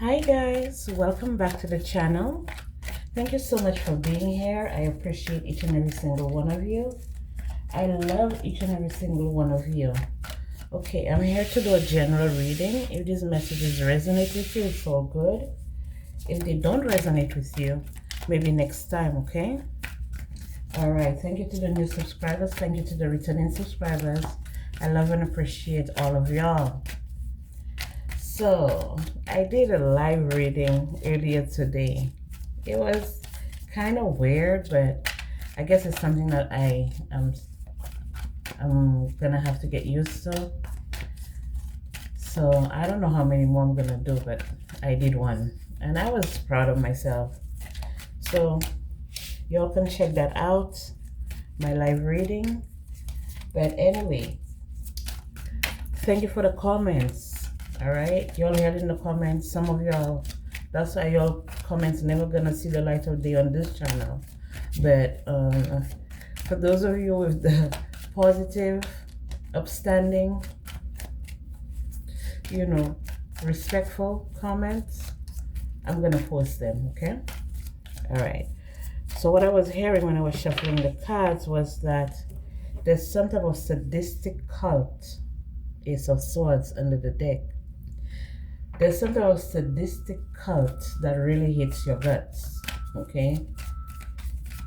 Hi guys, welcome back to the channel. Thank you so much for being here. I appreciate each and every single one of you. I love each and every single one of you. Okay, I'm here to do a general reading. If these messages resonate with you, it's all good. If they don't resonate with you, maybe next time, okay? All right, thank you to the new subscribers. Thank you to the returning subscribers. I love and appreciate all of y'all. So, I did a live reading earlier today. It was kind of weird, but I guess it's something that I'm gonna have to get used to. So, I don't know how many more I'm gonna do, but I did one. And I was proud of myself. So, y'all can check that out, my live reading. But anyway, thank you for the comments. All right, y'all heard in the comments, some of y'all, that's why y'all comments never gonna see the light of day on this channel. But for those of you with the positive, upstanding, respectful comments, I'm gonna post them, okay? All right, so what I was hearing when I was shuffling the cards was that there's some type of sadistic cult, Ace of Swords under the deck. There's some type of sadistic cult that really hates your guts, okay?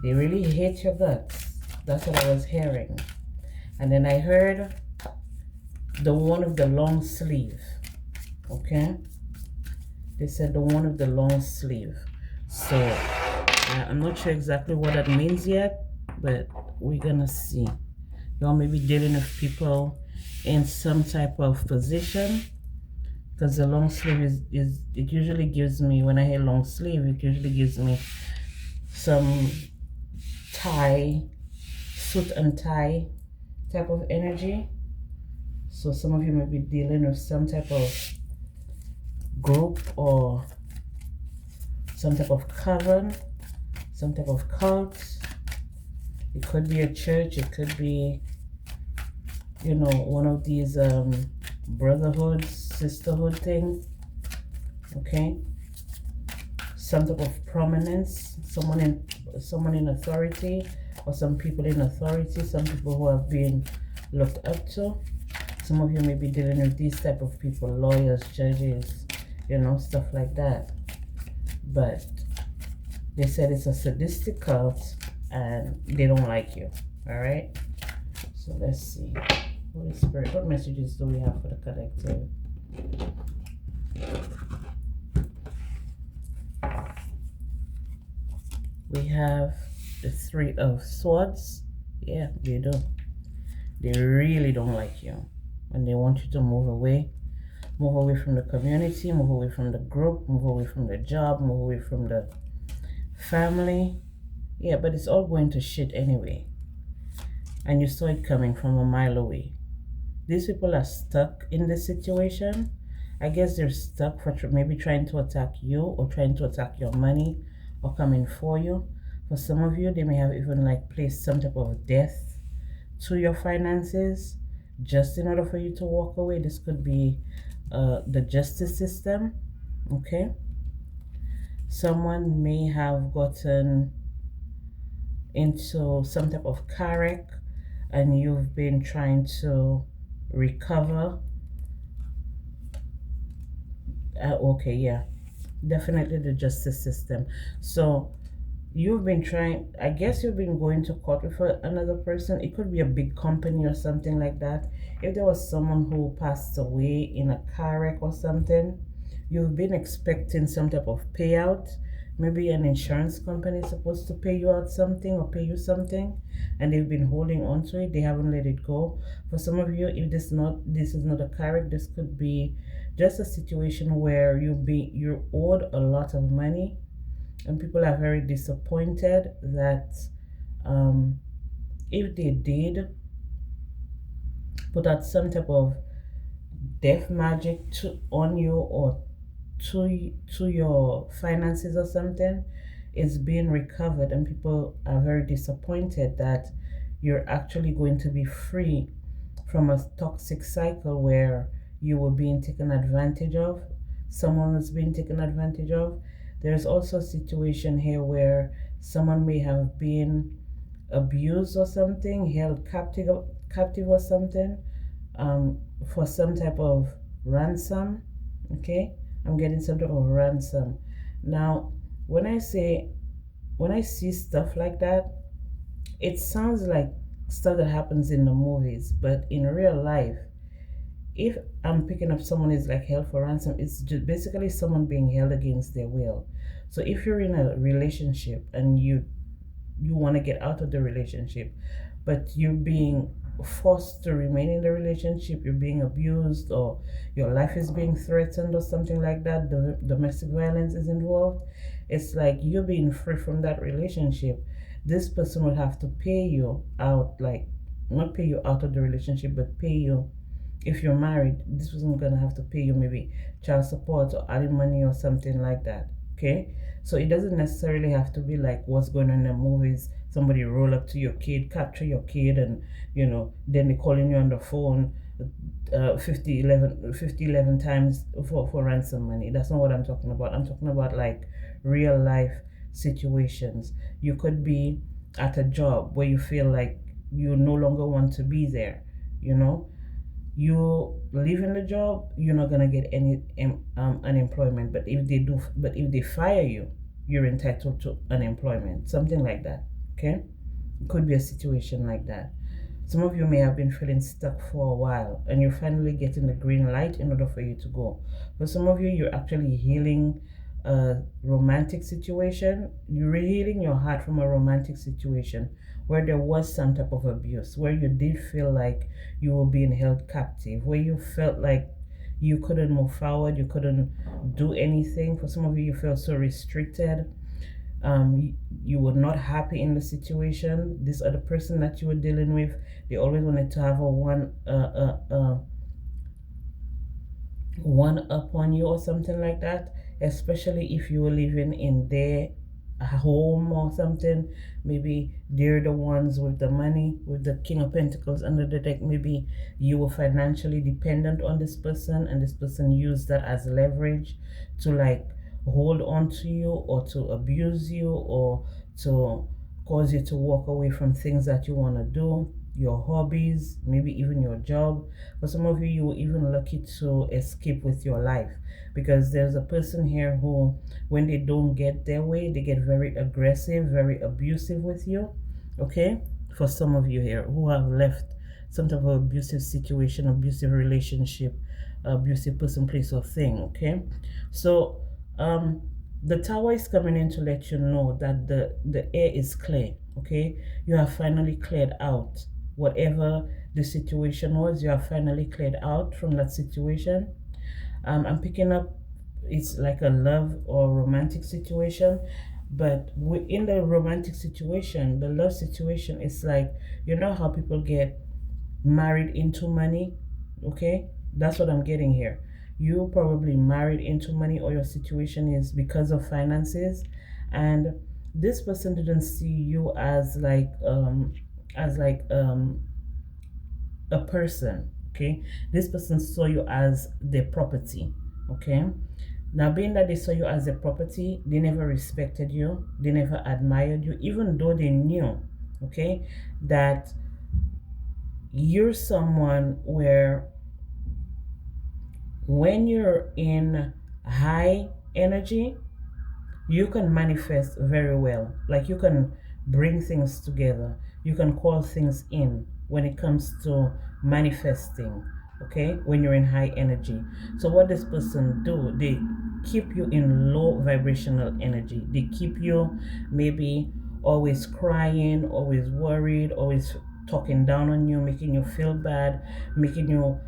They really hate your guts. That's what I was hearing. And then I heard the one of the long sleeve, okay? They said the one of the long sleeve. So I'm not sure exactly what that means yet, but we're gonna see. Y'all may be dealing with people in some type of position, because the long sleeve it usually gives me, when I hear long sleeve, it usually gives me some tie, suit and tie type of energy. So some of you may be dealing with some type of group or some type of coven, some type of cult. It could be a church, it could be, one of these brotherhood, sisterhood thing, okay? Some type of prominence, someone in authority, or some people in authority, some people who have been looked up to. Some of you may be dealing with these type of people, lawyers, judges, stuff like that. But they said it's a sadistic cult and they don't like you. All right, so let's see. Holy Spirit, what messages do we have for the collective? We have the Three of Swords. Yeah, they do. They really don't like you. And they want you to move away. Move away from the community, move away from the group, move away from the job, move away from the family. Yeah, but it's all going to shit anyway. And you saw it coming from a mile away. These people are stuck in this situation. I guess they're stuck for maybe trying to attack you or trying to attack your money or coming for you. For some of you, they may have even placed some type of death to your finances just in order for you to walk away. This could be the justice system, okay? Someone may have gotten into some type of car wreck and you've been trying to recover. Okay, yeah, definitely the justice system. So you've been trying, I guess you've been going to court with another person. It could be a big company or something like that. If there was someone who passed away in a car wreck or something, you've been expecting some type of payout. Maybe an insurance company is supposed to pay you out something or pay you something, and they've been holding on to it. They haven't let it go. For some of you, if this is not a car wreck, this could be just a situation where you're owed a lot of money, and people are very disappointed that if they did put out some type of death magic on you or to your finances or something, it's being recovered, and people are very disappointed that you're actually going to be free from a toxic cycle where you were being taken advantage of someone is being taken advantage of. There's also a situation here where someone may have been abused or something, held captive or something, for some type of ransom. Okay, I'm getting some type of ransom. Now, when I see stuff like that, it sounds like stuff that happens in the movies, but in real life, if I'm picking up someone is like held for ransom, it's just basically someone being held against their will. So if you're in a relationship and you want to get out of the relationship, but you're being forced to remain in the relationship, you're being abused, or your life is being threatened, or something like that, the domestic violence is involved, it's like you're being free from that relationship. This person would have to pay you out, like not pay you out of the relationship, but pay you. If you're married, this person's gonna have to pay you maybe child support or alimony or something like that. Okay, so it doesn't necessarily have to be like what's going on in the movies. Somebody roll up to your kid, capture your kid, and then they're calling you on the phone 50 11 times for ransom money. That's not what I'm talking about. I'm talking about like real life situations. You could be at a job where you feel like you no longer want to be there. You leaving the job, you're not gonna get any unemployment. But if they fire you, you're entitled to unemployment, something like that. Okay, it could be a situation like that. Some of you may have been feeling stuck for a while, and you're finally getting the green light in order for you to go. For some of you, you're actually healing a romantic situation. You're healing your heart from a romantic situation where there was some type of abuse, where you did feel like you were being held captive, where you felt like you couldn't move forward, you couldn't do anything. For some of you, you felt so restricted. You were not happy in the situation. This other person that you were dealing with, they always wanted to have a one up on you or something like that, especially if you were living in their home or something. Maybe they're the ones with the money, with the King of Pentacles under the deck. Maybe you were financially dependent on this person, and this person used that as leverage to like hold on to you, or to abuse you, or to cause you to walk away from things that you want to do, your hobbies, maybe even your job. For some of you, you were even lucky to escape with your life, because there's a person here who, when they don't get their way, they get very aggressive, very abusive with you. Okay, for some of you here who have left some type of abusive situation, abusive relationship, abusive person, place, or thing. Okay, so the tower is coming in to let you know that the air is clear. Okay, you have finally cleared out whatever the situation was. You have finally cleared out from that situation. I'm picking up, it's like a love or romantic situation, but in the romantic situation, the love situation is like, how people get married into money. Okay, that's what I'm getting here. You probably married into money, or your situation is because of finances, and this person didn't see you as like a person. Okay, this person saw you as their property. Okay, now being that they saw you as a property, they never respected you, they never admired you, even though they knew, okay, that you're someone where when you're in high energy, you can manifest very well. Like, you can bring things together, you can call things in when it comes to manifesting. Okay, when you're in high energy. So what this person do, they keep you in low vibrational energy. They keep you maybe always crying, always worried, always talking down on you, making you feel bad, making you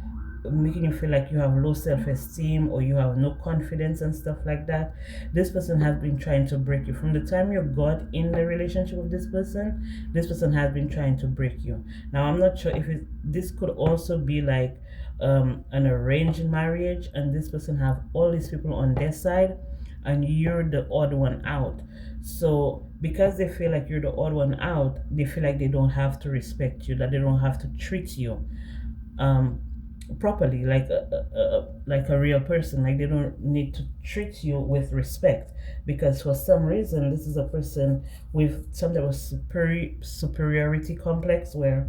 feel like you have low self-esteem, or you have no confidence and stuff like that. This person has been trying to break you from the time you got in the relationship with this person. This person has been trying to break you. Now, I'm not sure if this could also be like an arranged marriage, and this person have all these people on their side, and you're the odd one out. So because they feel like you're the odd one out, they feel like they don't have to respect you, that they don't have to treat you properly, like a real person. Like they don't need to treat you with respect, because for some reason this is a person with some type of superiority complex, where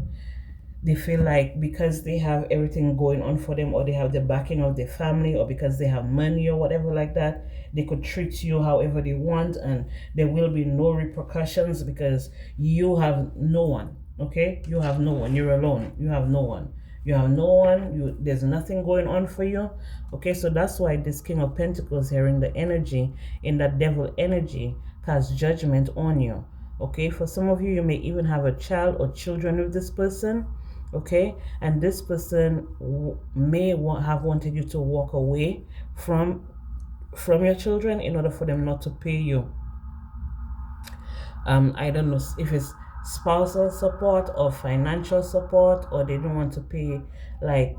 they feel like because they have everything going on for them, or they have the backing of their family, or because they have money or whatever like that, they could treat you however they want, and there will be no repercussions because you have no one. Okay, you have no one, you're alone, you have no one, there's nothing going on for you. Okay, so that's why this King of Pentacles here in the energy, in that devil energy, casts judgment on you. Okay, for some of you, you may even have a child or children with this person. Okay, and this person may have wanted you to walk away from your children in order for them not to pay you. I don't know if it's spousal support or financial support, or they don't want to pay like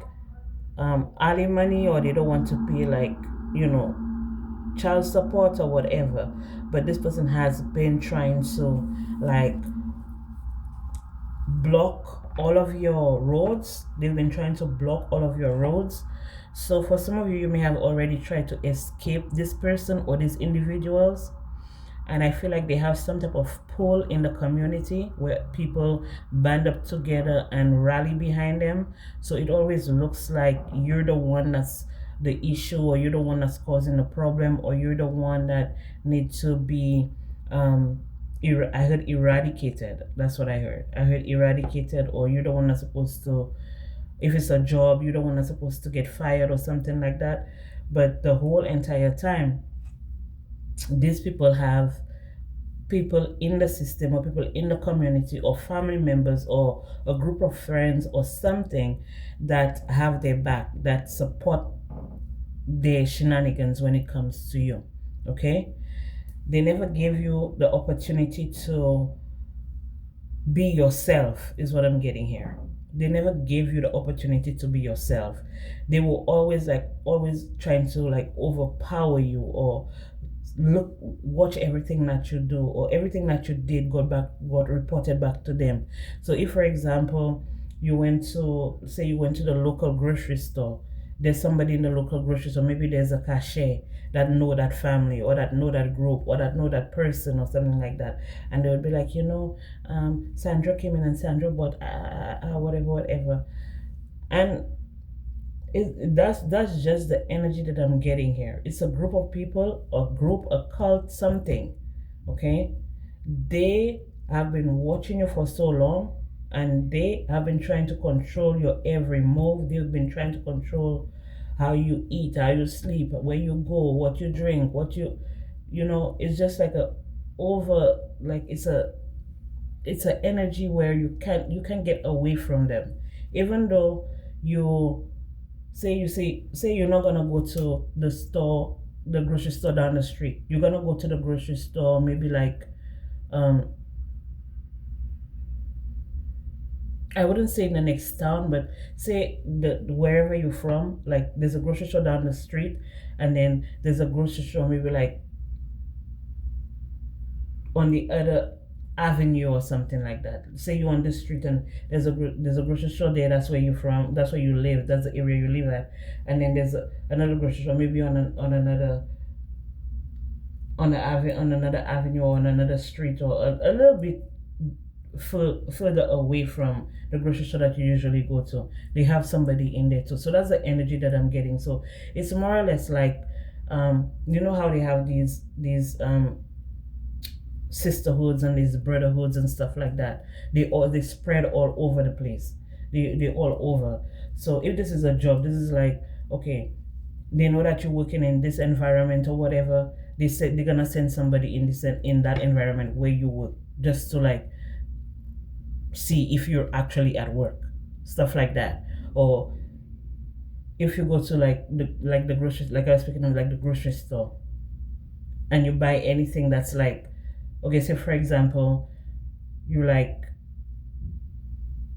alimony, or they don't want to pay like, you know, child support or whatever. But this person has been trying to like block all of your roads. They've been trying to block all of your roads. So for some of you, you may have already tried to escape this person or these individuals, and I feel like they have some type of pull in the community where people band up together and rally behind them. So it always looks like you're the one that's the issue, or you're the one that's causing the problem, or you're the one that needs to be I heard eradicated. That's what I heard. I heard eradicated, or you're the one that's supposed to, if it's a job, you're the one that's supposed to get fired or something like that. But the whole entire time, these people have people in the system, or people in the community, or family members, or a group of friends or something that have their back, that support their shenanigans when it comes to you. Okay, they never gave you the opportunity to be yourself, is what I'm getting here. They never gave you the opportunity to be yourself. They were always trying to like overpower you, or watch everything that you do, or everything that you did got reported back to them. So if, for example, you went to the local grocery store, there's somebody in the local grocery store, maybe there's a cashier that know that family, or that know that group, or that know that person, or something like that, and they would be like, Sandra came in and Sandra bought whatever, and that's just the energy that I'm getting here. It's a group of people, a cult, something. Okay, they have been watching you for so long, and they have been trying to control your every move. They've been trying to control how you eat, how you sleep, where you go, what you drink, it's just like it's an energy where you can't get away from them. Even though you say you're not gonna go to the grocery store down the street. You're gonna go to the grocery store maybe like I wouldn't say in the next town, but say wherever you're from, like there's a grocery store down the street, and then there's a grocery store maybe like on the other avenue or something like that. Say you're on the street and there's a grocery store there. That's where you're from. That's where you live. That's the area you live at. And then there's another grocery store maybe on another avenue, or on another street, or a little bit further away from the grocery store that you usually go to. They have somebody in there too. So that's the energy that I'm getting. So it's more or less like you know how they have these sisterhoods and these brotherhoods and stuff like that. They spread all over the place. They all over. So if this is a job, this is like, okay, they know that you're working in this environment or whatever. They said they're gonna send somebody in that environment where you work, just to like see if you're actually at work, stuff like that. Or if you go to the grocery, like I was speaking of, like the grocery store, and you buy anything that's like, okay, so for example, you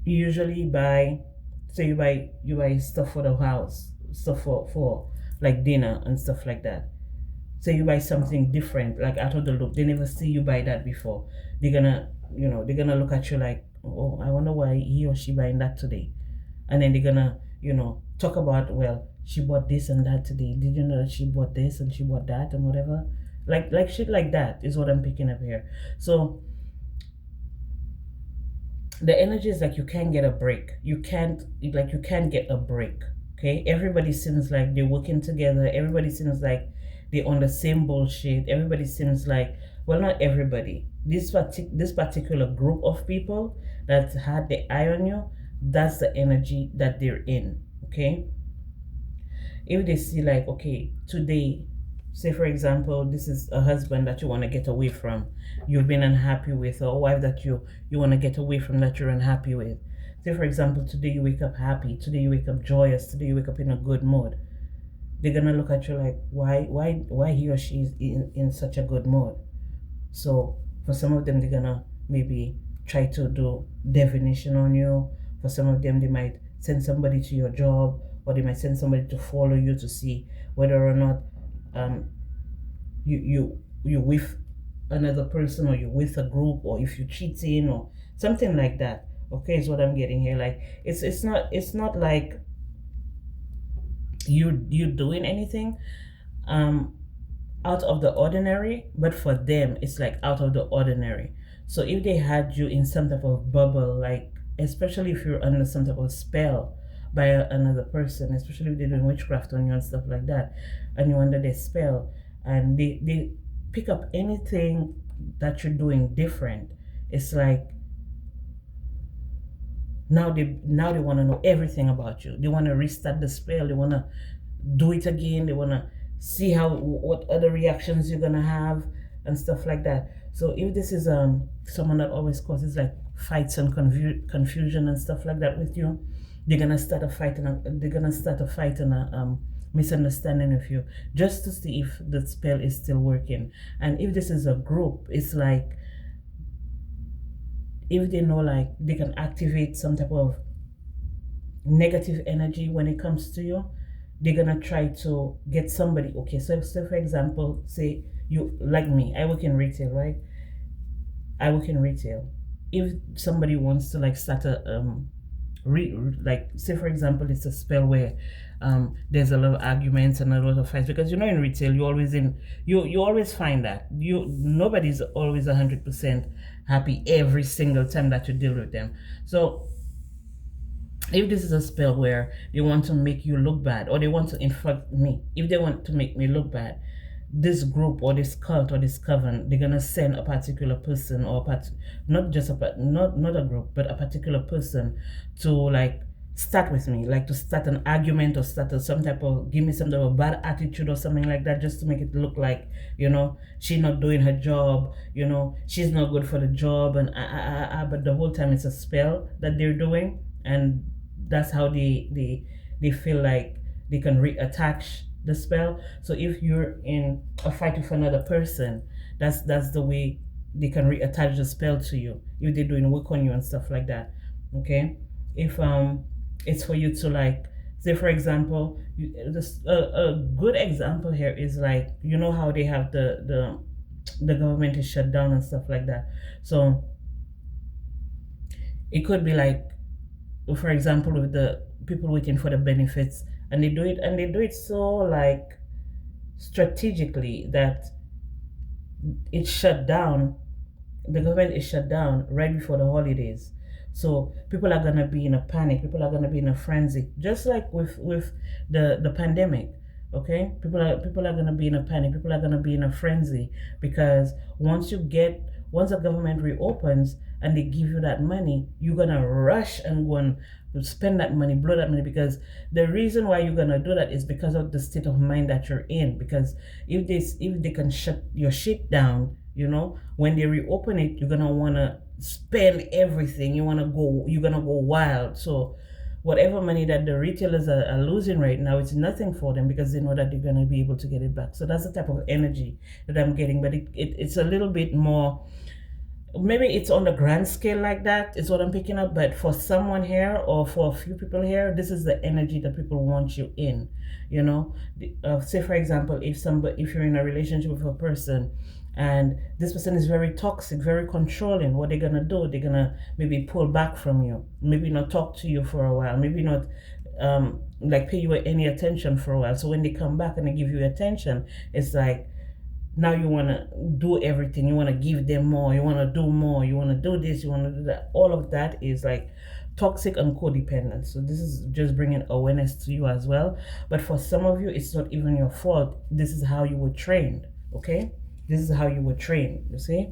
usually buy, say you buy stuff for the house, stuff for like dinner and stuff like that. Say you buy something different, like out of the loop. They never see you buy that before. They're gonna look at you like, oh, I wonder why he or she buying that today. And then they're gonna, talk about, well, she bought this and that today. Did you know that she bought this and she bought that and whatever? Like shit like that is what I'm picking up here. So the energy is like you can't get a break. You can't get a break. Okay, everybody seems like they're working together. Everybody seems like they're on the same bullshit. Everybody seems like, well, not everybody. This particular group of people that had the eye on you, that's the energy that they're in. Okay, if they see like, okay, today, say for example, this is a husband that you want to get away from, you've been unhappy with, or a wife that you want to get away from that you're unhappy with. Say for example, today you wake up happy, today you wake up joyous, today you wake up in a good mood. They're gonna look at you like, why he or she is in such a good mood. So for some of them, they're gonna maybe try to do divination on you. For some of them, they might send somebody to your job, or they might send somebody to follow you to see whether or not you with another person, or you're with a group, or if you're cheating or something like that. Okay, is what I'm getting here. Like it's not like you doing anything out of the ordinary, but for them it's like out of the ordinary. So if they had you in some type of bubble, like especially if you're under some type of spell by another person, especially if they're doing witchcraft on you and stuff like that, and you're under their spell, and they pick up anything that you're doing different, it's like now they want to know everything about you. They want to restart the spell. They want to do it again. They want to see what other reactions you're gonna have and stuff like that. So if this is someone that always causes like fights and confusion and stuff like that with you, they're gonna start a fight and a misunderstanding with you, just to see if the spell is still working. And if this is a group, it's like, if they know like they can activate some type of negative energy when it comes to you, they're gonna try to get somebody. Okay, so for example, say you, like me, I work in retail, right? I work in retail. If somebody wants to like start a like say for example, it's a spell where there's a lot of arguments and a lot of fights, because in retail you always find that nobody's always 100% happy every single time that you deal with them. So if this is a spell where they want to make you look bad, or they want to infect me, if they want to make me look bad, this group or this cult or this coven, they're gonna send a particular person, or not a group, but a particular person to like start with me, like to start an argument, or start give me some type of bad attitude or something like that, just to make it look like, she's not doing her job, she's not good for the job, and but the whole time it's a spell that they're doing, and that's how they feel like they can reattach the spell. So if you're in a fight with another person, that's the way they can reattach the spell to you, if they're doing work on you and stuff like that. Okay, if it's for you to like, say for example, a good example here is like, how they have the government is shut down and stuff like that. So it could be like, for example, with the people waiting for the benefits, and they do it so like strategically that it's shut down. The government is shut down right before the holidays. So people are gonna be in a panic. People are gonna be in a frenzy, just like with the pandemic. Okay, people are gonna be in a panic. People are gonna be in a frenzy, because once the government reopens and they give you that money, you're gonna rush and go and spend that money, blow that money, because the reason why you're gonna do that is because of the state of mind that you're in. Because if they can shut your shit down, when they reopen it, you're gonna wanna spend everything. You're gonna go wild. So whatever money that the retailers are losing right now, it's nothing for them, because they know that they're gonna be able to get it back. So that's the type of energy that I'm getting. But it's a little bit more, maybe it's on the grand scale like that, is what I'm picking up. But for someone here, or for a few people here, this is the energy that people want you in. Say for example, if you're in a relationship with a person, and this person is very toxic, very controlling, what they're gonna do, they're gonna maybe pull back from you, maybe not talk to you for a while, maybe not like pay you any attention for a while. So when they come back and they give you attention, it's like now you want to do everything. You want to give them more. You want to do more. You want to do this. You want to do that. All of that is like toxic and codependent. So this is just bringing awareness to you as well. But for some of you, it's not even your fault. This is how you were trained. Okay, this is how you were trained. You see,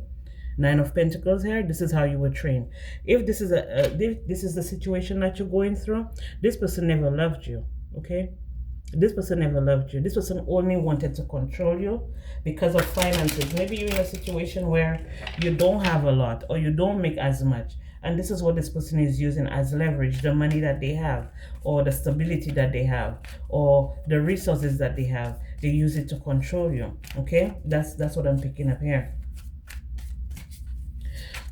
Nine of Pentacles here. This is how you were trained. If this is this is the situation that you're going through, this person never loved you. Okay, this person never loved you. This person only wanted to control you because of finances. Maybe you're in a situation where you don't have a lot or you don't make as much. And this is what this person is using as leverage, the money that they have or the stability that they have or the resources that they have. They use it to control you. Okay, that's what I'm picking up here.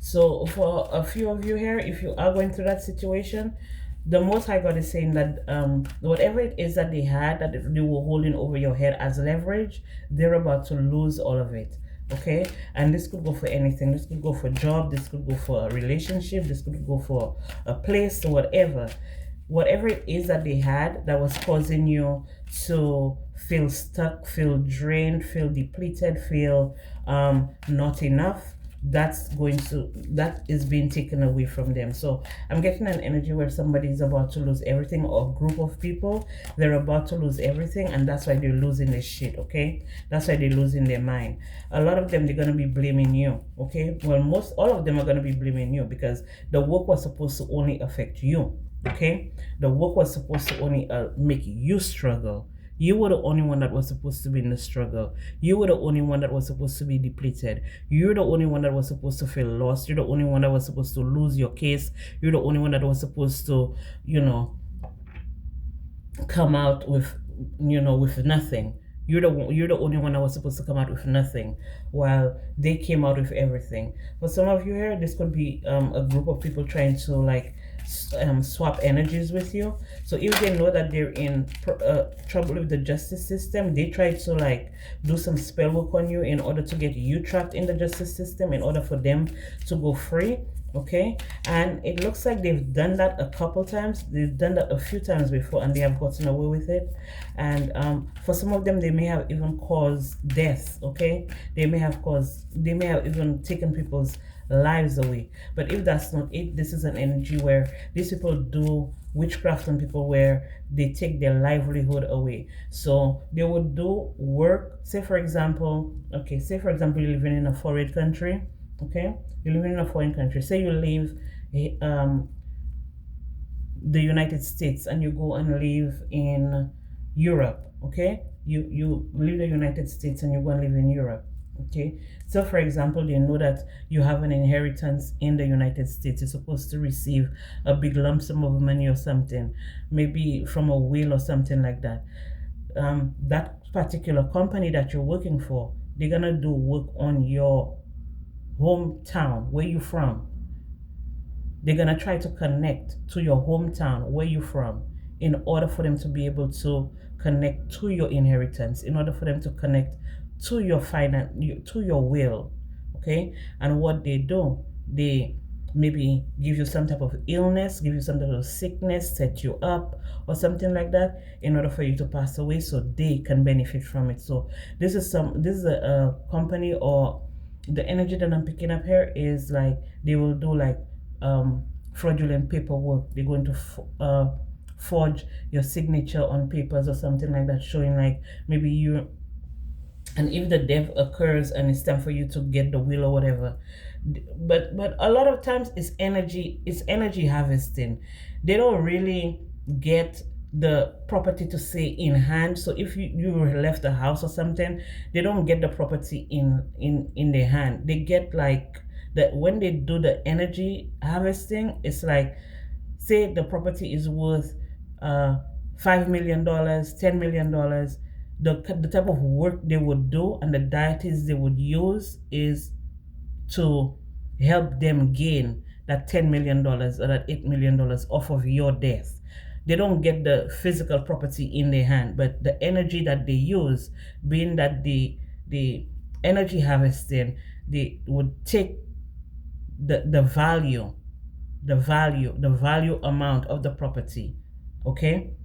So for a few of you here, if you are going through that situation, the Most High God is saying that whatever it is that they had, that they were holding over your head as leverage, they're about to lose all of it. Okay, and this could go for anything. This could go for a job. This could go for a relationship. This could go for a place or whatever. Whatever it is that they had that was causing you to feel stuck, feel drained, feel depleted, feel not enough, that is being taken away from them. So I'm getting an energy where somebody is about to lose everything, or a group of people, they're about to lose everything, and that's why they're losing their shit. Okay, that's why they're losing their mind. A lot of them, they're going to be blaming you. Okay, well, all of them are going to be blaming you because the work was supposed to only affect you. Okay, the work was supposed to only make you struggle. You were the only one that was supposed to be in the struggle. You were the only one that was supposed to be depleted. You're the only one that was supposed to feel lost. You're the only one that was supposed to lose your case. You're the only one that was supposed to, come out with, with nothing. You're the only one that was supposed to come out with nothing, while they came out with everything. For some of you here, this could be a group of people trying to swap energies with you. So if they know that they're in trouble with the justice system, they try to do some spell work on you in order to get you trapped in the justice system, in order for them to go free. Okay, and it looks like they've done that a couple times. They've done that a few times before, and they have gotten away with it. And for some of them, they may have even caused death. Okay, they may have even taken people's lives away. But if that's not it, this is an energy where these people do witchcraft on people, where they take their livelihood away. So they would do work. Say for example, you're living in a foreign country. Okay, you're living in a foreign country. Say you leave the United States and you go and live in Europe. Okay, you leave the United States and you go and live in Europe. Okay, so for example, they know that you have an inheritance in the United States. You're supposed to receive a big lump sum of money or something, maybe from a will or something like that. That particular company that you're working for, they're gonna do work on your hometown, where you from. They're gonna try to connect to your hometown, where you from, in order for them to be able to connect to your inheritance, in order for them to connect to your finance, to your will. Okay, and what they do, they maybe give you some type of illness, give you some type of sickness, set you up or something like that, in order for you to pass away, so they can benefit from it. So this is a company, or the energy that I'm picking up here is they will do fraudulent paperwork. They're going to forge your signature on papers or something like that, showing maybe you. And if the death occurs and it's time for you to get the will or whatever, but a lot of times it's energy harvesting. They don't really get the property to say in hand. So if you left the house or something, they don't get the property in their hand. They get that when they do the energy harvesting, it's say the property is worth $5 million, $10 million. The type of work they would do and the deities they would use is to help them gain that $10 million or that $8 million off of your death. They don't get the physical property in their hand, but the energy that they use, being that the energy harvesting, they would take the value amount of the property. Okay,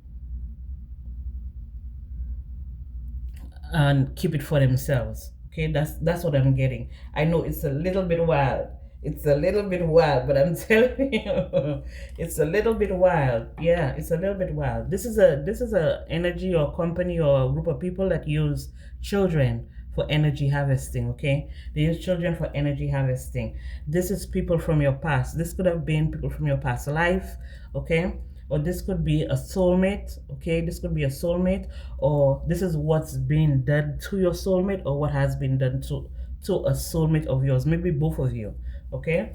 and keep it for themselves. Okay, that's what I'm getting. I know it's a little bit wild. It's a little bit wild, but I'm telling you, it's a little bit wild. Yeah, it's a little bit wild. This is a energy or company or a group of people that use children for energy harvesting. Okay, they use children for energy harvesting. This is people from your past. This could have been people from your past life. Okay, or this could be a soulmate. Okay, this could be a soulmate, or this is what's been done to your soulmate, or what has been done to a soulmate of yours, maybe both of you. Okay,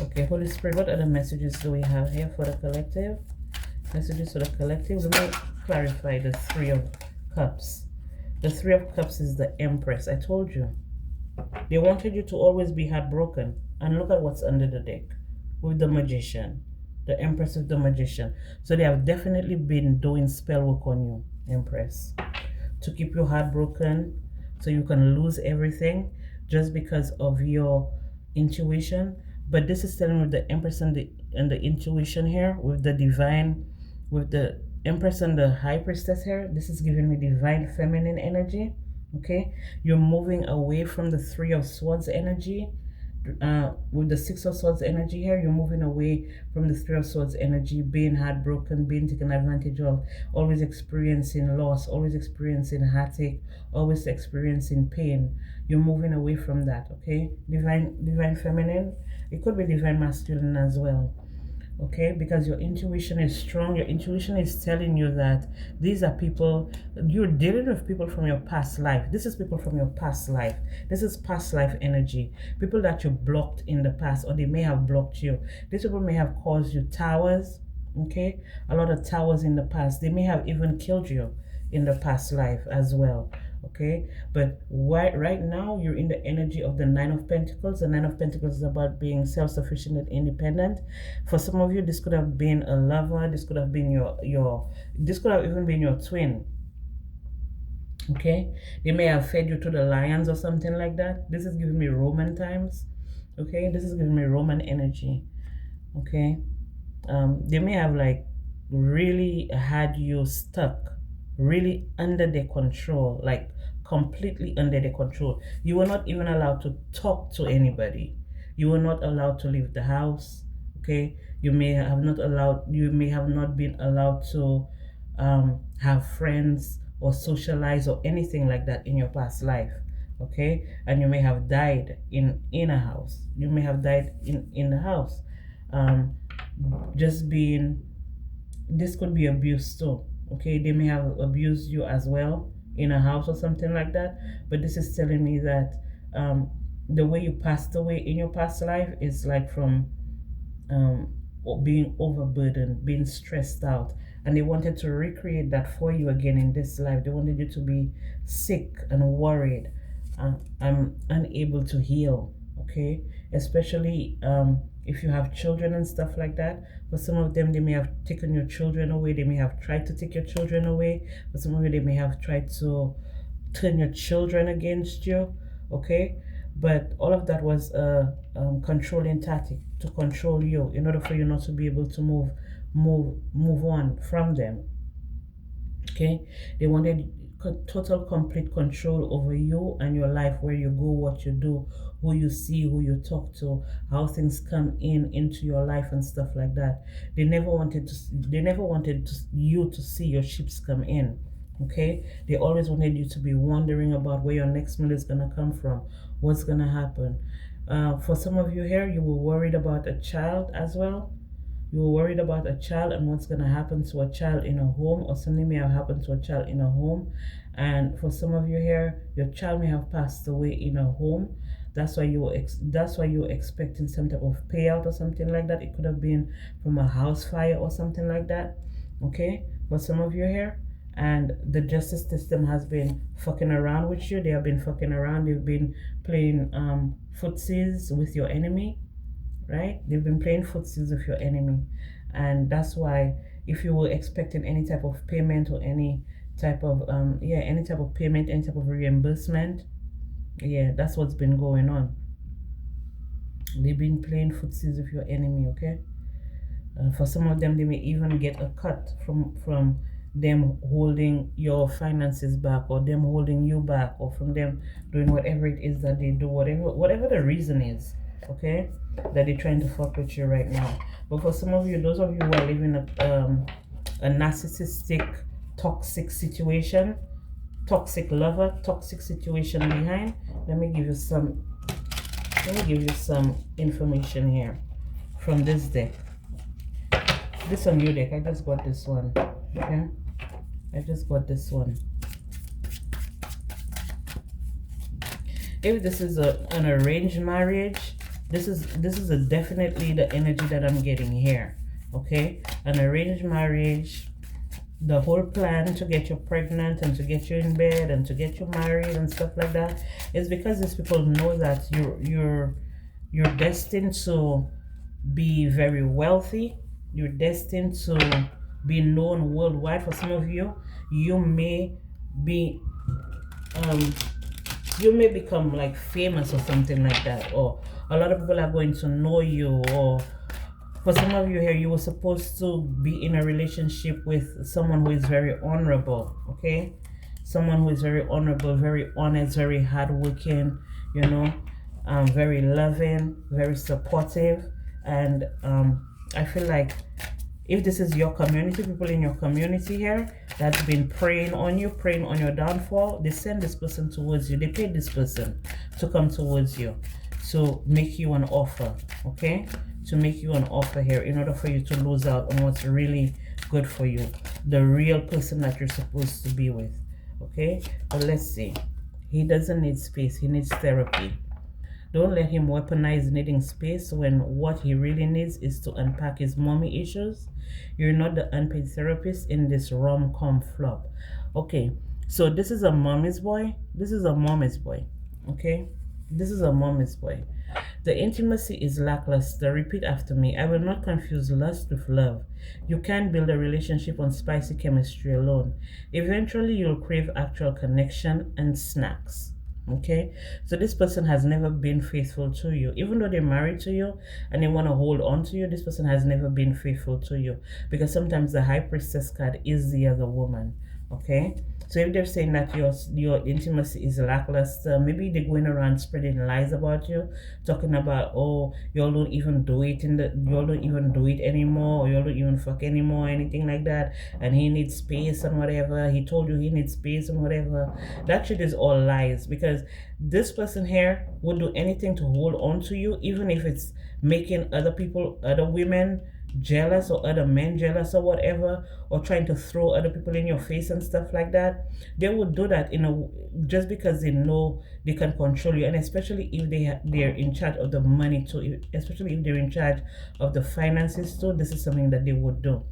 okay, Holy Spirit, what other messages do we have here for the collective? Messages for the collective. Let me clarify the Three of Cups. The Three of Cups is the Empress. I told you they wanted you to always be heartbroken, and look at what's under the deck with the Magician, the Empress with the Magician. So they have definitely been doing spell work on you, Empress, to keep you heartbroken, so you can lose everything just because of your intuition. But this is telling me the Empress and the intuition here with the divine, with the Empress and the High Priestess here. This is giving me divine feminine energy. Okay, you're moving away from the Three of Swords energy. With the Six of Swords energy here, you're moving away from the Three of Swords energy, being heartbroken, being taken advantage of, always experiencing loss, always experiencing heartache, always experiencing pain. You're moving away from that. Okay, divine feminine. It could be divine masculine as well. Okay, because your intuition is strong. Your intuition is telling you that these are people, you're dealing with people from your past life. This is people from your past life. This is past life energy. People that you blocked in the past, or they may have blocked you. These people may have caused you towers. Okay, a lot of towers in the past. They may have even killed you in the past life as well. Okay, but right now you're in the energy of the Nine of Pentacles. The Nine of Pentacles is about being self-sufficient and independent. For some of you, this could have been a lover. This could have been your this could have even been your twin. Okay, they may have fed you to the lions or something like that. This is giving me Roman times. Okay, this is giving me Roman energy. Okay, they may have like really had you stuck, really under their control, like completely under their control. You were not even allowed to talk to anybody. You were not allowed to leave the house. Okay, you may have not been allowed to have friends or socialize or anything like that in your past life. Okay, and you may have died in a house. You may have died in the house. Just being, this could be abuse too. Okay, they may have abused you as well in a house or something like that. But this is telling me that the way you passed away in your past life is like from being overburdened, being stressed out, and they wanted to recreate that for you again in this life. They wanted you to be sick and worried, unable to heal. Okay, especially if you have children and stuff like that. For some of them, they may have taken your children away. They may have tried to take your children away. For some of you, they may have tried to turn your children against you. Okay, but all of that was a controlling tactic to control you, in order for you not to be able to move on from them. Okay, they wanted total complete control over you and your life, where you go, what you do, who you see, who you talk to, how things come into your life and stuff like that. They never wanted you to see your ships come in. Okay, they always wanted you to be wondering about where your next meal is gonna come from, what's gonna happen. For some of you here, you were worried about a child as well. You were worried about a child and what's going to happen to a child in a home, or something may have happened to a child in a home. And for some of you here, your child may have passed away in a home. That's why you were expecting some type of payout or something like that. It could have been from a house fire or something like that. Okay, for some of you here. And the justice system has been fucking around with you. They have been fucking around. They've been playing footsies with your enemy. Right? They've been playing footsies with your enemy. And that's why, if you were expecting any type of payment or any type of any type of payment, any type of reimbursement, that's what's been going on. They've been playing footsies with your enemy. Okay, For some of them, they may even get a cut from them holding your finances back, or them holding you back, or from them doing whatever it is that they do, whatever the reason is, okay, that they're trying to fuck with you right now. But for some of you, those of you who are living a narcissistic, toxic situation, toxic lover, toxic situation behind, let me give you some information here from this deck. This on your deck. I just got this one. Okay, I just got this one. If this is an arranged marriage, this is definitely the energy that I'm getting here. Okay, an arranged marriage, the whole plan to get you pregnant and to get you in bed and to get you married and stuff like that is because these people know that you're destined to be very wealthy. You're destined to be known worldwide. For some of you, you may be you may become like famous or something like that, or a lot of people are going to know you. Or for some of you here, you were supposed to be in a relationship with someone who is very honorable, okay? Someone who is very honorable, very honest, very hardworking, you know, very loving, very supportive. And I feel like if this is your community, people in your community here that's been preying on you, preying on your downfall, they send this person towards you. They paid this person to come towards you, to make you an offer, okay? To make you an offer here in order for you to lose out on what's really good for you, the real person that you're supposed to be with, okay? But let's see. He doesn't need space. He needs therapy. Don't let him weaponize needing space when what he really needs is to unpack his mommy issues. You're not the unpaid therapist in this rom-com flop. Okay, so this is a mommy's boy. This is a mommy's boy. Okay, this is a mommy's boy. The intimacy is lackluster. Repeat after me. I will not confuse lust with love. You can't build a relationship on spicy chemistry alone. Eventually, you'll crave actual connection and snacks. Okay, so this person has never been faithful to you. Even though they're married to you and they want to hold on to you, this person has never been faithful to you, because sometimes the high priestess card is the other woman. Okay, so if they're saying that your intimacy is lackluster, maybe they're going around spreading lies about you, talking about, oh, y'all don't even do it y'all don't even do it anymore, or y'all don't even fuck anymore, anything like that, and he needs space and whatever. He told you he needs space and whatever. That shit is all lies, because this person here would do anything to hold on to you, even if it's making other people, other women jealous, or other men jealous, or whatever, or trying to throw other people in your face and stuff like that. They would do that just because they know they can control you, and especially if they're in charge of the money too, especially if they're in charge of the finances too. This is something that they would do.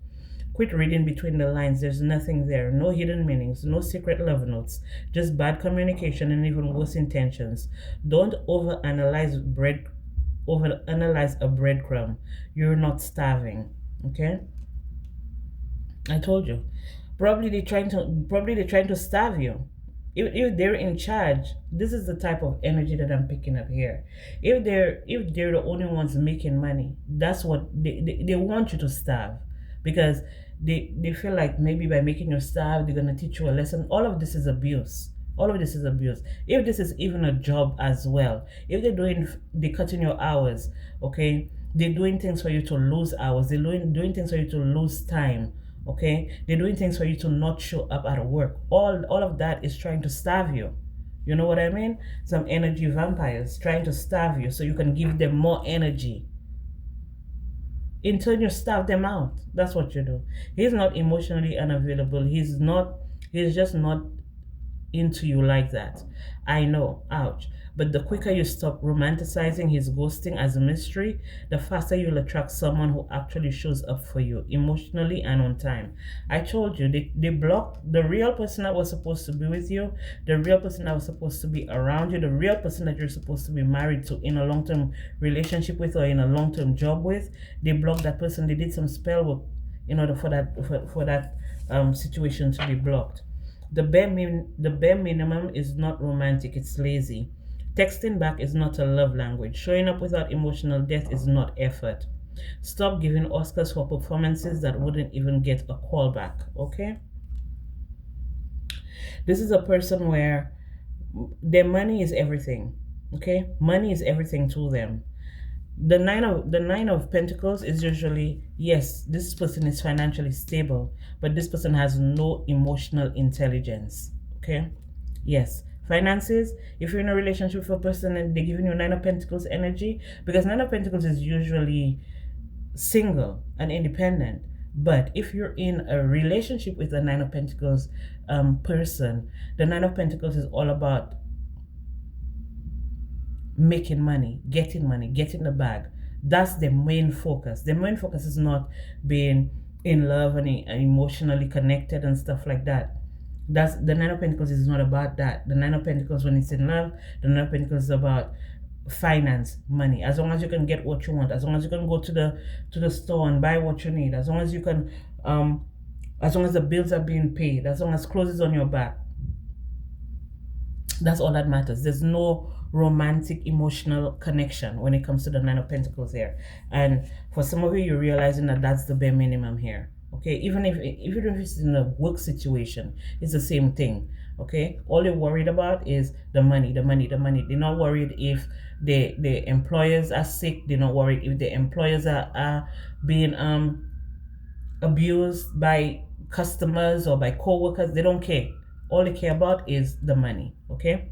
Quit reading between the lines. There's nothing there. No hidden meanings, no secret love notes, just bad communication and even worse intentions. Don't overanalyze a breadcrumb. You're not starving. Okay, I told you. Probably they're trying to starve you. If they're in charge, this is the type of energy that I'm picking up here. If they're the only ones making money, that's what they want you to starve, because they feel like maybe by making you starve, they're gonna teach you a lesson. All of this is abuse. All of this is abuse. If this is even a job as well, if they're cutting your hours, okay, they're doing things for you to lose hours. They're doing things for you to lose time. Okay, they're doing things for you to not show up at work. All of that is trying to starve you. You know what I mean? Some energy vampires trying to starve you so you can give them more energy. In turn, you starve them out. That's what you do. He's not emotionally unavailable. He's just not into you like that. I know, ouch. But the quicker you stop romanticizing his ghosting as a mystery, the faster you'll attract someone who actually shows up for you emotionally and on time. I told you, they blocked the real person that was supposed to be with you, the real person that was supposed to be around you, the real person that you're supposed to be married to, in a long-term relationship with, or in a long-term job with. They blocked that person. They did some spell work in order for that situation to be blocked. The bare minimum is not romantic, it's lazy. Texting back is not a love language. Showing up without emotional depth is not effort. Stop giving Oscars for performances that wouldn't even get a call back, okay? This is a person where their money is everything, okay? Money is everything to them. The nine of pentacles is usually, yes, this person is financially stable, but this person has no emotional intelligence, okay? Yes, finances, if you're in a relationship with a person and they're giving you nine of pentacles energy, because nine of pentacles is usually single and independent, but if you're in a relationship with a nine of pentacles person, the nine of pentacles is all about making money, getting the bag. That's the main focus. The main focus is not being in love and emotionally connected and stuff like that. That's the nine of pentacles is not about that. The nine of pentacles, when it's in love, the nine of pentacles is about finance, money. As long as you can get what you want, as long as you can go to the store and buy what you need, as long as you can as long as the bills are being paid, as long as clothes is on your back, that's all that matters. There's no romantic emotional connection when it comes to the nine of pentacles here. And for some of you, you're realizing that that's the bare minimum here, okay? Even if it's in a work situation, it's the same thing, okay? All you're worried about is the money. They're not worried if the employers are sick. They're not worried if the employers are being abused by customers or by co-workers. They don't care. All they care about is the money, okay?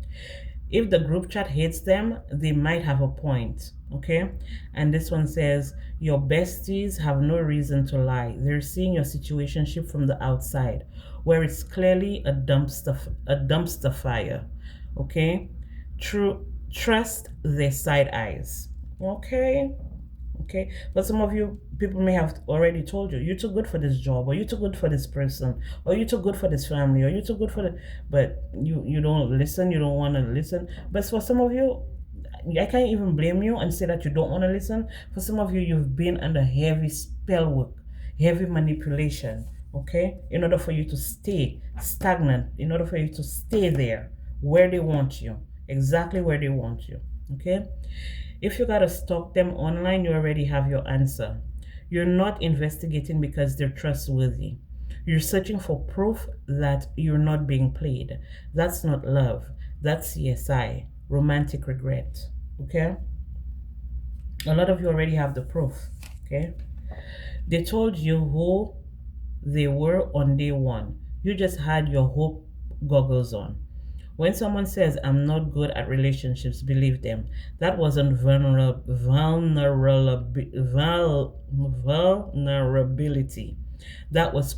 If the group chat hates them, they might have a point, okay? And this one says, your besties have no reason to lie. They're seeing your situationship from the outside, where it's clearly a dumpster fire, okay? Trust their side eyes, okay? Okay, but some of you people may have already told you, you're too good for this job, or you're too good for this person, or you're too good for this family, or you're too good for the, but you don't listen, you don't want to listen. But for some of you, I can't even blame you and say that you don't want to listen. For some of you, you've been under heavy spell work, heavy manipulation, okay, in order for you to stay stagnant, in order for you to stay there where they want you, exactly where they want you, okay? If you gotta stalk them online, you already have your answer. You're not investigating because they're trustworthy. You're searching for proof that you're not being played. That's not love. That's CSI, romantic regret, okay? A lot of you already have the proof, okay? They told you who they were on day one. You just had your hope goggles on. When someone says, I'm not good at relationships, believe them. That wasn't vulnerability. That was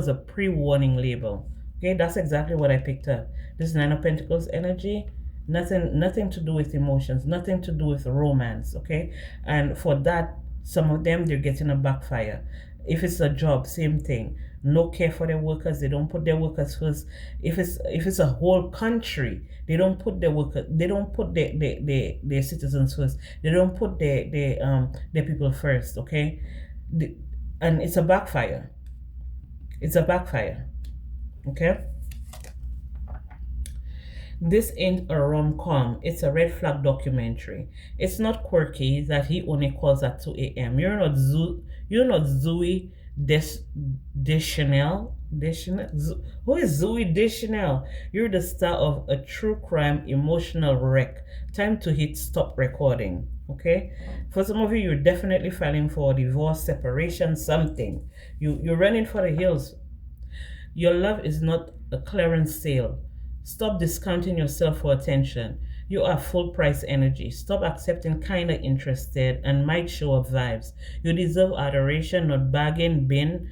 a pre-warning label. Okay, that's exactly what I picked up. This Nine of Pentacles energy, nothing to do with emotions, nothing to do with romance, okay? And for that, some of them, they're getting a backfire. If it's a job, same thing. No care for their workers. They don't put their workers first. If it's a whole country, they don't put their workers. They don't put their citizens first. They don't put their people first. Okay, and it's a backfire. It's a backfire. Okay. This ain't a rom-com. It's a red flag documentary. It's not quirky that he only calls at 2 a.m. You're not Zooey Deschanel. Who is Zooey Deschanel? You're the star of a true crime emotional wreck. Time to hit stop recording. Okay? For some of you, you're definitely filing for divorce, separation, something. You're running for the hills. Your love is not a clearance sale. Stop discounting yourself for attention. You are full price energy. Stop accepting kinda interested and might show up vibes. You deserve adoration, not bargain bin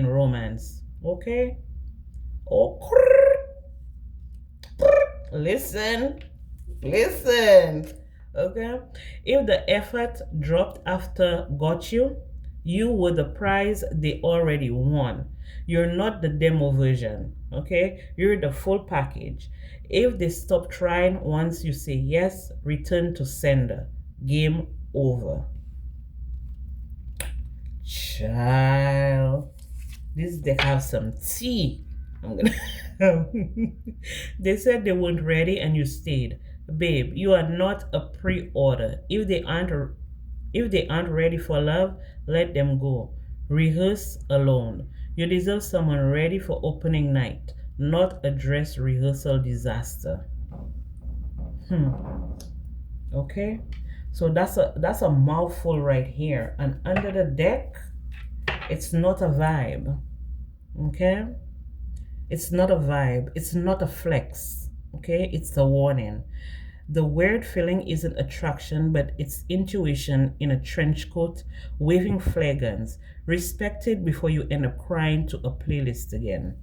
romance. Okay? Oh, listen. Okay? If the effort dropped after got you, you were the prize they already won. You're not the demo version, okay? You're the full package. If they stop trying once you say yes, return to sender. Game over. Child, this deck have some tea. I'm gonna They said they weren't ready and you stayed. Babe, you are not a pre-order. If they aren't If they aren't ready for love, let them go. Rehearse alone. You deserve someone ready for opening night, not a dress rehearsal disaster. Okay, so that's a mouthful right here. And under the deck, it's not a vibe. Okay, it's not a vibe. It's not a flex. Okay, it's a warning. The weird feeling isn't attraction, but it's intuition in a trench coat, waving flare guns. Respect it before you end up crying to a playlist again.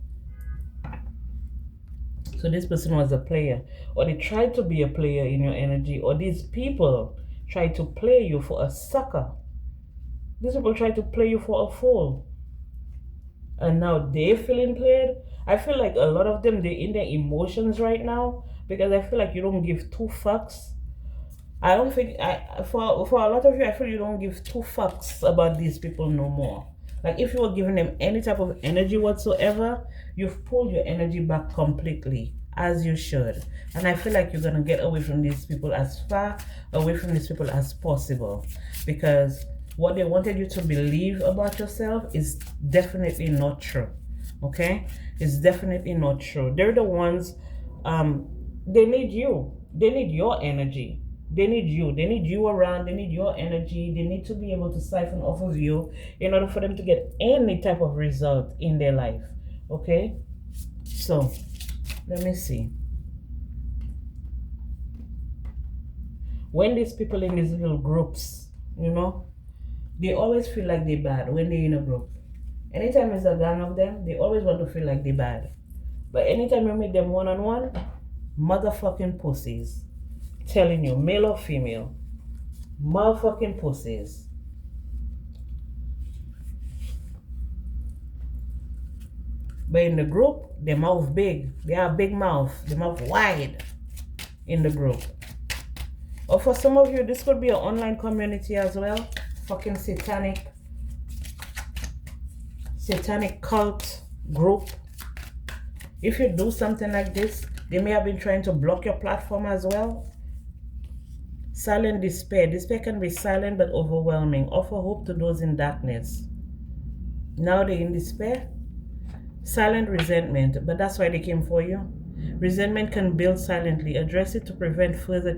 So this person was a player, or they tried to be a player in your energy, or these people try to play you for a sucker. These people try to play you for a fool. And now they're feeling played. I feel like a lot of them, they're in their emotions right now, because I feel like you don't give two fucks. I don't think, for a lot of you, I feel you don't give two fucks about these people no more. Like if you were giving them any type of energy whatsoever, you've pulled your energy back completely, as you should. And I feel like you're going to get away from these people as far away from these people as possible, because what they wanted you to believe about yourself is definitely not true. Okay? It's definitely not true. They're the ones, they need you. They need your energy. They need you. They need you around. They need your energy. They need to be able to siphon off of you in order for them to get any type of result in their life. Okay? So, let me see. When these people in these little groups, you know, they always feel like they're bad when they're in a group. Anytime there's a gang of them, they always want to feel like they're bad. But anytime you meet them one-on-one, motherfucking pussies. Telling you, male or female, motherfucking pussies. But in the group, their mouth big. They have a big mouth. Their mouth wide in the group. Or for some of you, this could be an online community as well. Fucking satanic cult group. If you do something like this, they may have been trying to block your platform as well. Silent despair. Despair can be silent but overwhelming. Offer hope to those in darkness. Now they're in despair. Silent resentment, but that's why they came for you. Resentment can build silently. Address it to prevent further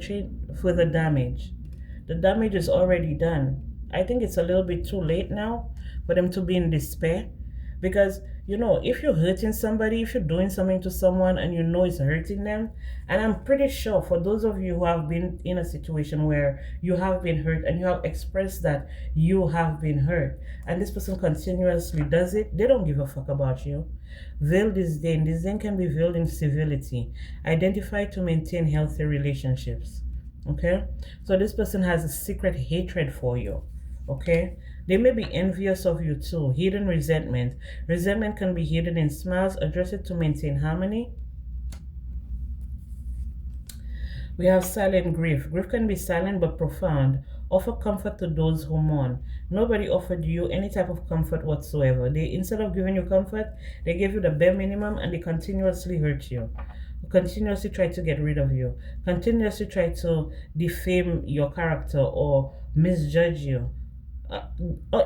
damage. The damage is already done. I think it's a little bit too late now for them to be in despair. Because, you know, if you're hurting somebody, if you're doing something to someone and you know it's hurting them, and I'm pretty sure for those of you who have been in a situation where you have been hurt and you have expressed that you have been hurt, and this person continuously does it, they don't give a fuck about you. Veil disdain. Disdain can be veiled in civility. Identify to maintain healthy relationships. Okay? So this person has a secret hatred for you. Okay? They may be envious of you too. Hidden resentment. Resentment can be hidden in smiles. Address it to maintain harmony. We have silent grief. Grief can be silent but profound. Offer comfort to those who mourn. Nobody offered you any type of comfort whatsoever. They, instead of giving you comfort, they gave you the bare minimum and they continuously hurt you. Continuously try to get rid of you. Continuously try to defame your character or misjudge you.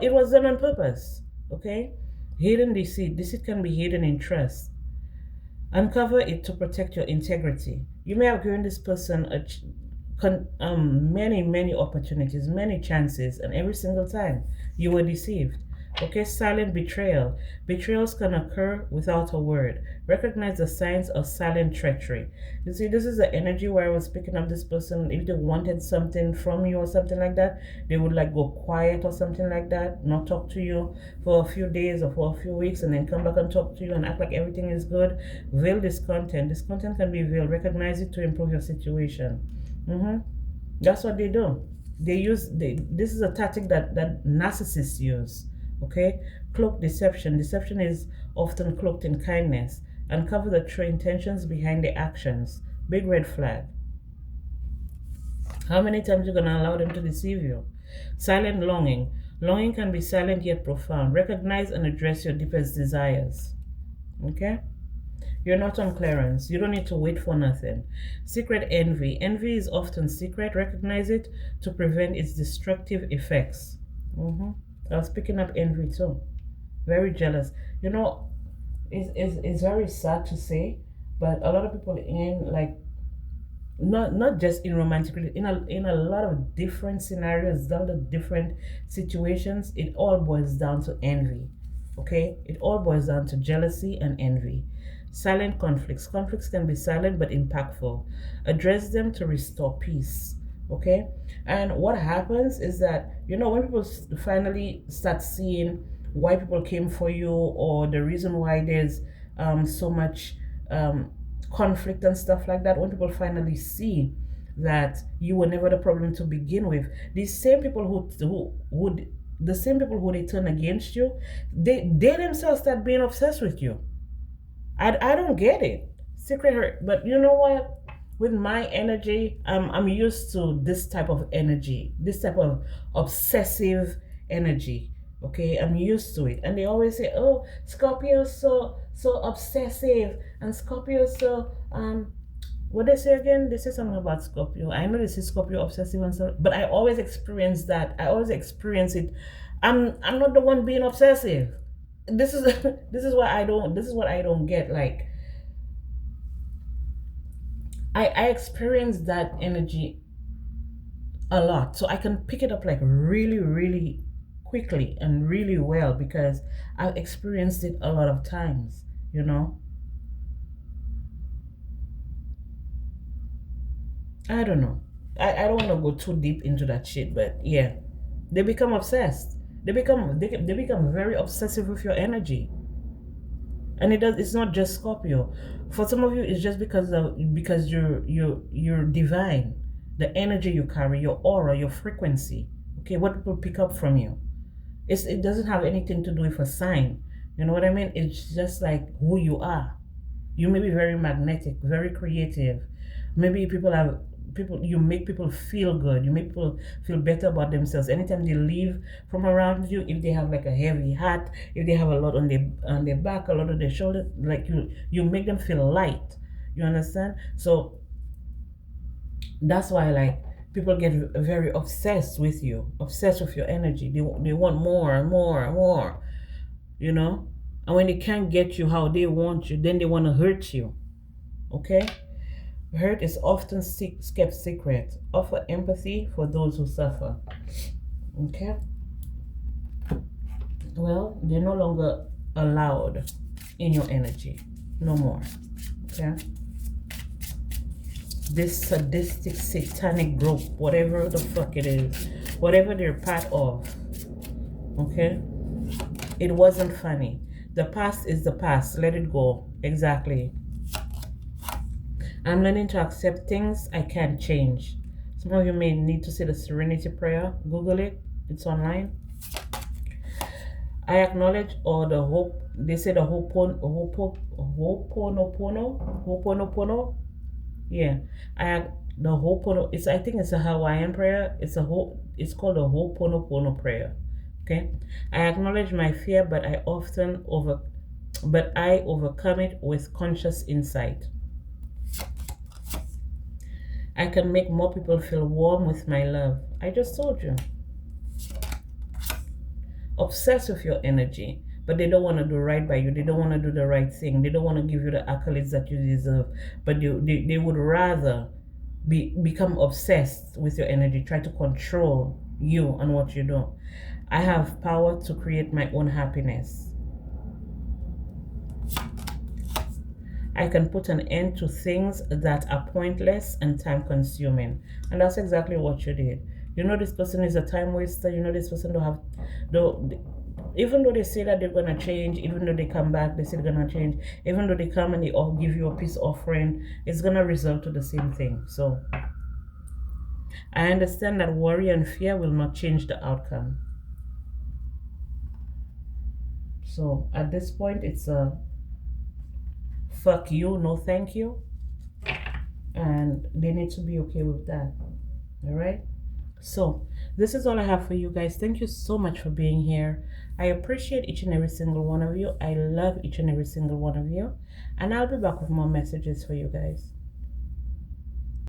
It was done on purpose. Okay? Hidden deceit. Deceit can be hidden in trust. Uncover it to protect your integrity. You may have given this person many opportunities, many chances, and every single time you were deceived. Okay, silent betrayal. Betrayals can occur without a word. Recognize the signs of silent treachery. You see, this is the energy where I was picking up this person. If they wanted something from you or something like that, they would like go quiet or something like that, not talk to you for a few days or for a few weeks, and then come back and talk to you and act like everything is good. Veil this content. This content can be veiled. Recognize it to improve your situation. That's what they do. This is a tactic that narcissists use. Okay, cloak deception. Deception is often cloaked in kindness. Uncover the true intentions behind the actions. Big red flag. How many times you're gonna allow them to deceive you? Silent longing. Longing can be silent yet profound. Recognize and address your deepest desires. Okay? You're not on clearance. You don't need to wait for nothing. Secret envy. Envy is often secret. Recognize it to prevent its destructive effects. I was picking up envy too. Very jealous. You know, it's very sad to say, but a lot of people in like not just in romantic in a lot of different scenarios, a lot of different situations, it all boils down to envy. Okay, it all boils down to jealousy and envy. Silent conflicts can be silent but impactful. Address them to restore peace. Okay, and what happens is that, you know, when people finally start seeing why people came for you, or the reason why there's so much conflict and stuff like that, when people finally see that you were never the problem to begin with, these same people who would the same people who they turn against you, they themselves start being obsessed with you. I don't get it. Secret hurt. But you know what? With my energy, I'm used to this type of energy, this type of obsessive energy. Okay, I'm used to it. And they always say, "Oh, Scorpio's so obsessive, and Scorpio's so what they say again? They say something about Scorpio. I know this is Scorpio obsessive and so, but I always experience that. I always experience it. I'm not the one being obsessive. This is this is what I don't get. Like I experience that energy a lot, so I can pick it up like really, really quickly and really well because I've experienced it a lot of times, you know. I don't know. I don't want to go too deep into that shit, but yeah, they become obsessed. They become very obsessive with your energy, and it's not just Scorpio. For some of you, it's just because you're divine, the energy you carry, your aura, your frequency. Okay, what people pick up from you. It doesn't have anything to do with a sign. You know what I mean? It's just like who you are. You may be very magnetic, very creative. Maybe you make people feel good. You make people feel better about themselves. Anytime they leave from around you, if they have like a heavy hat, if they have a lot on their back, a lot on their shoulders, like you make them feel light. You understand? So that's why like people get very obsessed with you, obsessed with your energy. They want more and more and more, you know? And when they can't get you how they want you, then they want to hurt you. Okay? Hurt is often kept secret. Offer empathy for those who suffer. Okay? Well, they're no longer allowed in your energy. No more. Okay? This sadistic, satanic group, whatever the fuck it is, whatever they're part of, okay? It wasn't funny. The past is the past. Let it go. Exactly. I'm learning to accept things I can't change. Some of you may need to say the Serenity Prayer. Google it. It's online. I acknowledge all the hope. They say the Ho'oponopono. Yeah. The Ho'opono. I think it's a Hawaiian prayer. It's called the Ho'oponopono prayer. Okay. I acknowledge my fear, but I overcome it with conscious insight. I can make more people feel warm with my love. I just told you. Obsessed with your energy, but they don't want to do right by you. They don't want to do the right thing. They don't want to give you the accolades that you deserve. But they would rather become obsessed with your energy, try to control you and what you do. I have power to create my own happiness. I can put an end to things that are pointless and time consuming. And that's exactly what you did. You know this person is a time waster. You know this person even though they say that they're going to change, even though they come back, they say they're going to change, even though they come and they all give you a peace offering, it's going to result to the same thing. So I understand that worry and fear will not change the outcome. So at this point, it's a fuck you, no thank you. And they need to be okay with that. All right? So This is all I have for you guys. Thank you so much for being here. I appreciate each and every single one of you. I love each and every single one of you. And I'll be back with more messages for you guys.